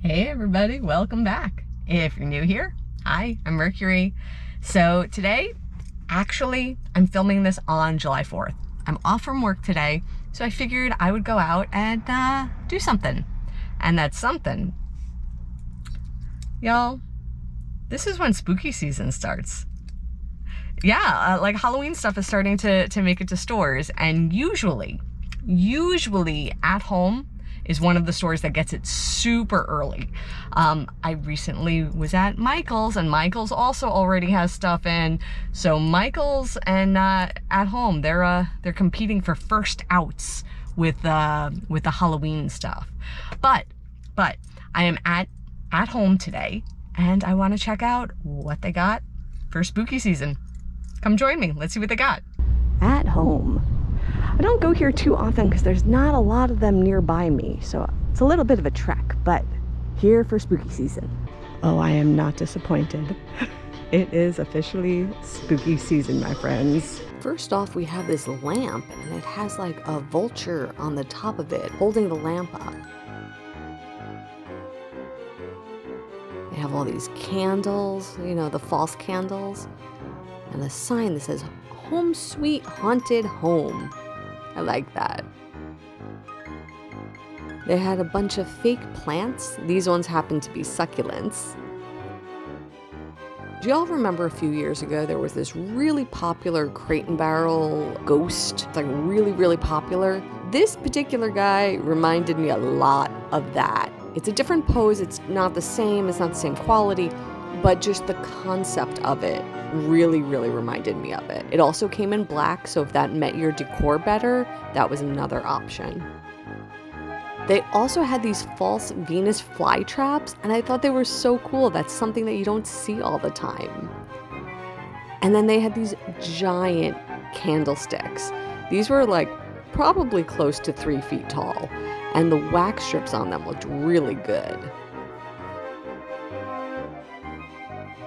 Hey everybody, welcome back. If you're new here, hi, I'm Mercury. So today, actually, I'm filming this on July 4th. I'm off from work today, so I figured I would go out and do something. And that's something, y'all, this is when spooky season starts. Yeah, like Halloween stuff is starting to make it to stores, and usually at home is one of the stores that gets it super early. I recently was at Michael's, and Michael's also already has stuff in. So Michael's and at home, they're competing for first outs with the Halloween stuff. But I am at home today, and I want to check out what they got for spooky season. Come join me. Let's see what they got. At home. I don't go here too often because there's not a lot of them nearby me, so it's a little bit of a trek, but here for spooky season. Oh, I am not disappointed. It is officially spooky season, my friends. First off, we have this lamp, and it has like a vulture on the top of it, holding the lamp up. They have all these candles, you know, the false candles, and a sign that says, "Home Sweet Haunted Home." I like that. They had a bunch of fake plants. These ones happen to be succulents. Do y'all remember a few years ago there was this really popular crate and barrel ghost, like really popular? This particular guy reminded me a lot of that. It's a different pose, it's not the same quality, but just the concept of it really reminded me of it. It also came in black, so if that met your decor better, that was another option. They also had these false Venus flytraps, and I thought they were so cool. That's something that you don't see all the time. And then they had these giant candlesticks. These were like probably close to 3 feet tall, and the wax strips on them looked really good.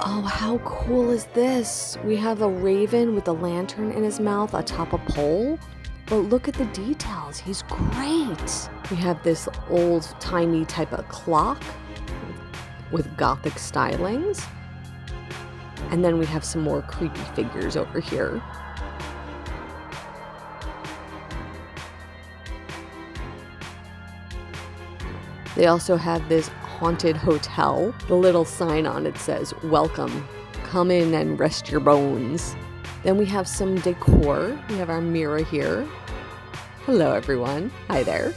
Oh, how cool is this? We have a raven with a lantern in his mouth atop a pole. But look at the details. He's great. We have this old-timey type of clock with gothic stylings. And then we have some more creepy figures over here. They also have this haunted hotel. The little sign on it says, "Welcome, come in and rest your bones." Then we have some decor. We have our mirror here. Hello everyone, hi there.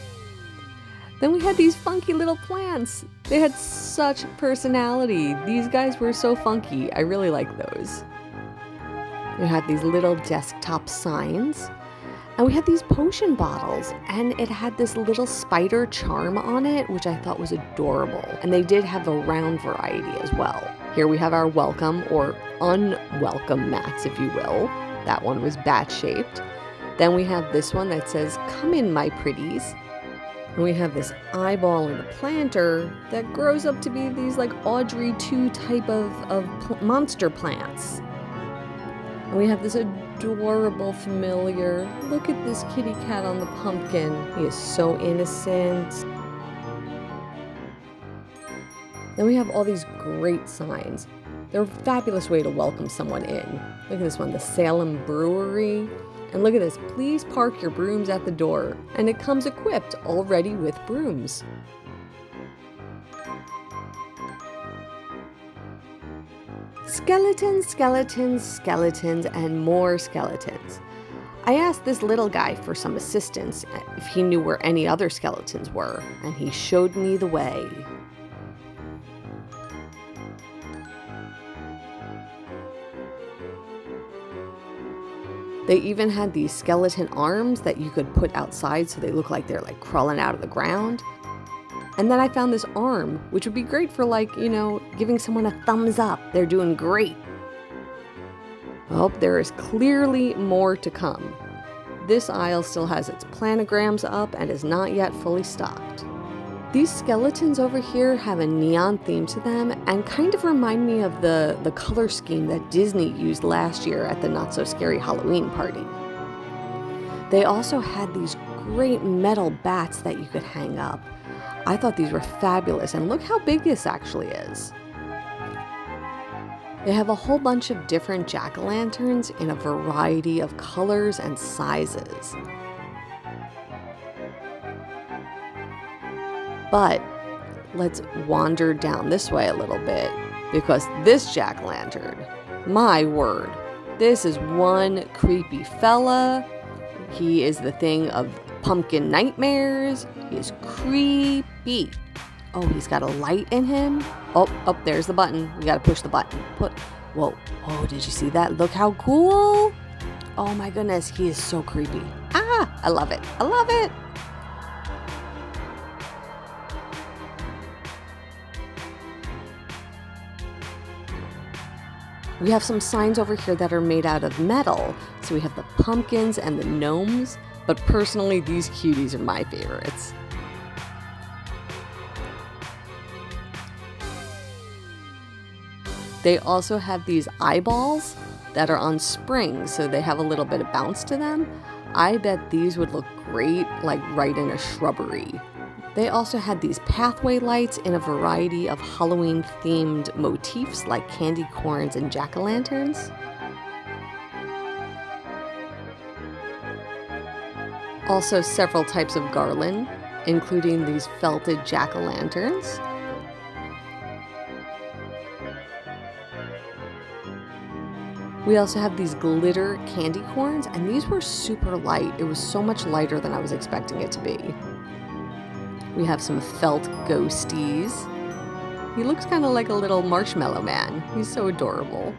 Then we had these funky little plants. They had such personality. These guys were so funky. I really like those. We had these little desktop signs. And we had these potion bottles, and it had this little spider charm on it, which I thought was adorable. And they did have a round variety as well. Here we have our welcome or unwelcome mats, if you will. That one was bat-shaped. Then we have this one that says, "Come in, my pretties." And we have this eyeball and a planter that grows up to be these like Audrey 2 type of monster plants. And we have this adorable familiar. Look at this kitty cat on the pumpkin. He is so innocent. Then we have all these great signs. They're a fabulous way to welcome someone in. Look at this one, the Salem Brewery. And look at this, "Please park your brooms at the door." And it comes equipped already with brooms. Skeletons, skeletons, skeletons, and more skeletons. I asked this little guy for some assistance if he knew where any other skeletons were, and he showed me the way. They even had these skeleton arms that you could put outside so they look like they're like crawling out of the ground. And then I found this arm, which would be great for like, you know, giving someone a thumbs up. They're doing great. Well, there is clearly more to come. This aisle still has its planograms up and is not yet fully stocked. These skeletons over here have a neon theme to them and kind of remind me of the color scheme that Disney used last year at the Not So Scary Halloween party. They also had these great metal bats that you could hang up. I thought these were fabulous, and look how big this actually is. They have a whole bunch of different jack-o'-lanterns in a variety of colors and sizes. But let's wander down this way a little bit, because this jack-o'-lantern, my word, this is one creepy fella. He is the thing of pumpkin nightmares. He is creepy. Oh, he's got a light in him. Oh, there's the button. We gotta push the button. Whoa. Oh, did you see that? Look how cool. Oh my goodness, he is so creepy. Ah, I love it. I love it. We have some signs over here that are made out of metal. So we have the pumpkins and the gnomes, but personally, these cuties are my favorites. They also have these eyeballs that are on springs, so they have a little bit of bounce to them. I bet these would look great, like right in a shrubbery. They also had these pathway lights in a variety of Halloween-themed motifs like candy corns and jack-o'-lanterns. Also several types of garland, including these felted jack-o'-lanterns. We also have these glitter candy corns, and these were super light. It was so much lighter than I was expecting it to be. We have some felt ghosties. He looks kind of like a little marshmallow man. He's so adorable.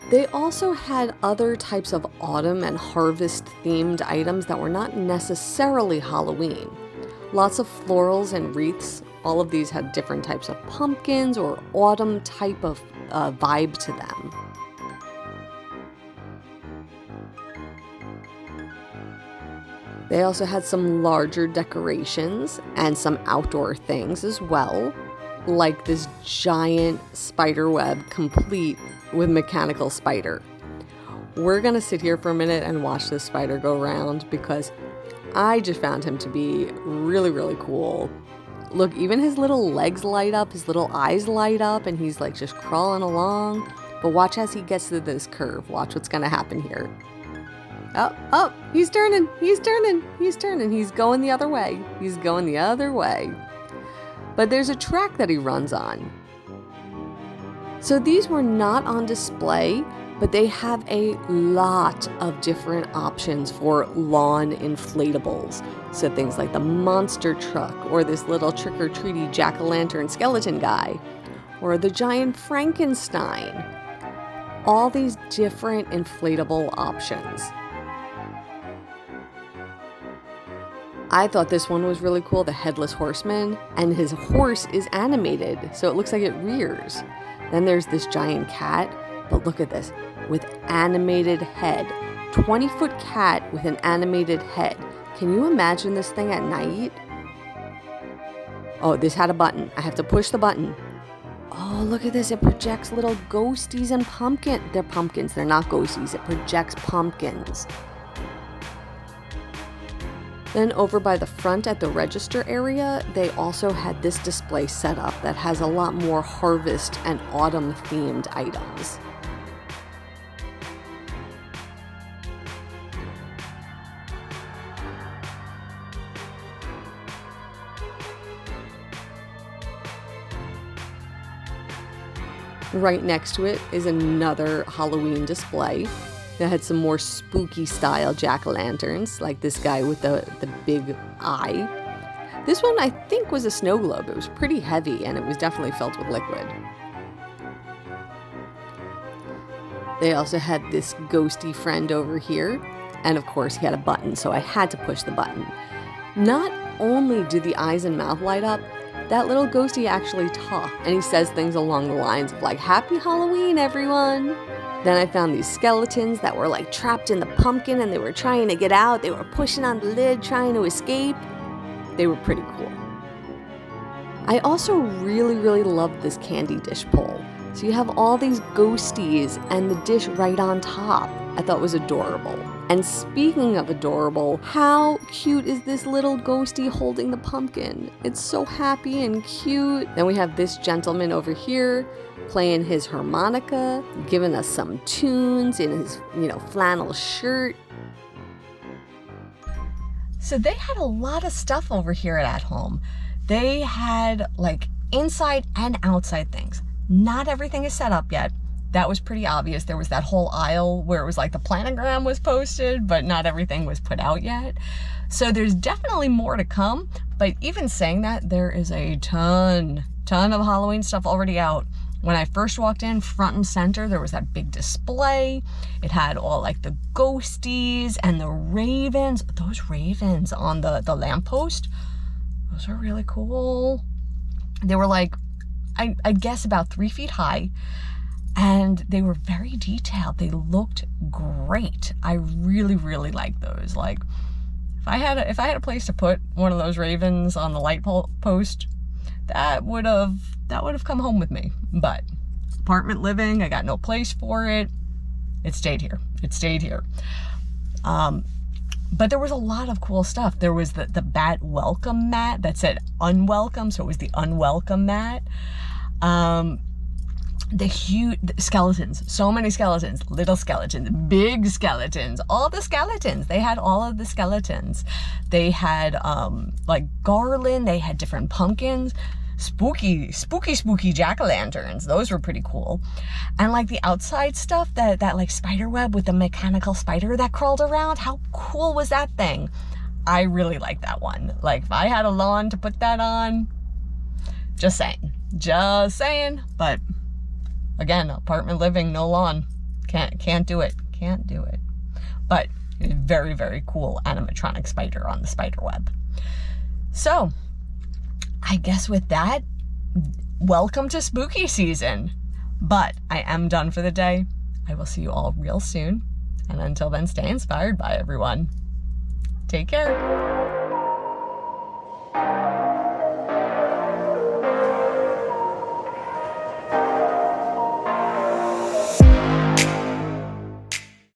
They also had other types of autumn and harvest themed items that were not necessarily Halloween. Lots of florals and wreaths. All of these had different types of pumpkins or autumn type of vibe to them. They also had some larger decorations and some outdoor things as well, like this giant spider web complete with mechanical spider. We're gonna sit here for a minute and watch this spider go around because I just found him to be really, really cool. Look, even his little legs light up, his little eyes light up, and he's like just crawling along. But watch as he gets to this curve. Watch what's gonna happen here. Oh, he's turning. He's going the other way. But there's a track that he runs on. So these were not on display, but they have a lot of different options for lawn inflatables. So things like the monster truck, or this little trick-or-treaty jack-o'-lantern skeleton guy, or the giant Frankenstein. All these different inflatable options. I thought this one was really cool, the Headless Horseman, and his horse is animated, so it looks like it rears. Then there's this giant cat, but look at this, with animated head. 20-foot cat with an animated head. Can you imagine this thing at night? Oh, this had a button. I have to push the button. Oh, look at this, it projects little ghosties and pumpkin. They're pumpkins, they're not ghosties, it projects pumpkins. Then over by the front at the register area, they also had this display set up that has a lot more harvest and autumn themed items. Right next to it is another Halloween display that had some more spooky style jack-o'-lanterns, like this guy with the big eye. This one I think was a snow globe. It was pretty heavy and it was definitely filled with liquid. They also had this ghosty friend over here, and of course he had a button, so I had to push the button. Not only do the eyes and mouth light up, that little ghosty actually talks, and he says things along the lines of like, "Happy Halloween, everyone!" Then I found these skeletons that were like trapped in the pumpkin and they were trying to get out. They were pushing on the lid, trying to escape. They were pretty cool. I also really loved this candy dish pole. So you have all these ghosties and the dish right on top. I thought was adorable. And speaking of adorable, how cute is this little ghosty holding the pumpkin? It's so happy and cute. Then we have this gentleman over here playing his harmonica, giving us some tunes in his, flannel shirt. So they had a lot of stuff over here at home. They had like inside and outside things. Not everything is set up yet. That was pretty obvious. There was that whole aisle where it was like the planogram was posted, but not everything was put out yet. So there's definitely more to come. But even saying that, there is a ton of Halloween stuff already out. When I first walked in, front and center, there was that big display. It had all like the ghosties and the ravens. Those ravens on the lamppost, those are really cool. They were like, I guess about 3 feet high, and they were very detailed. They looked great. I really, really like those. Like, if I had a place to put one of those ravens on the light post, that would have come home with me. But apartment living, I got no place for it. It stayed here. But there was a lot of cool stuff. There was the bat welcome mat that said unwelcome, so it was the unwelcome mat. The huge skeletons, so many skeletons, little skeletons, big skeletons, all the skeletons. They had all of the skeletons. They had like garland, they had different pumpkins, spooky jack-o'-lanterns. Those were pretty cool. And like the outside stuff, that like spider web with the mechanical spider that crawled around. How cool was that thing? I really like that one. Like, if I had a lawn to put that on, just saying. But again, apartment living, no lawn. Can't do it. But very, very cool animatronic spider on the spider web. So I guess with that, welcome to spooky season. But I am done for the day. I will see you all real soon. And until then, stay inspired by everyone. Take care.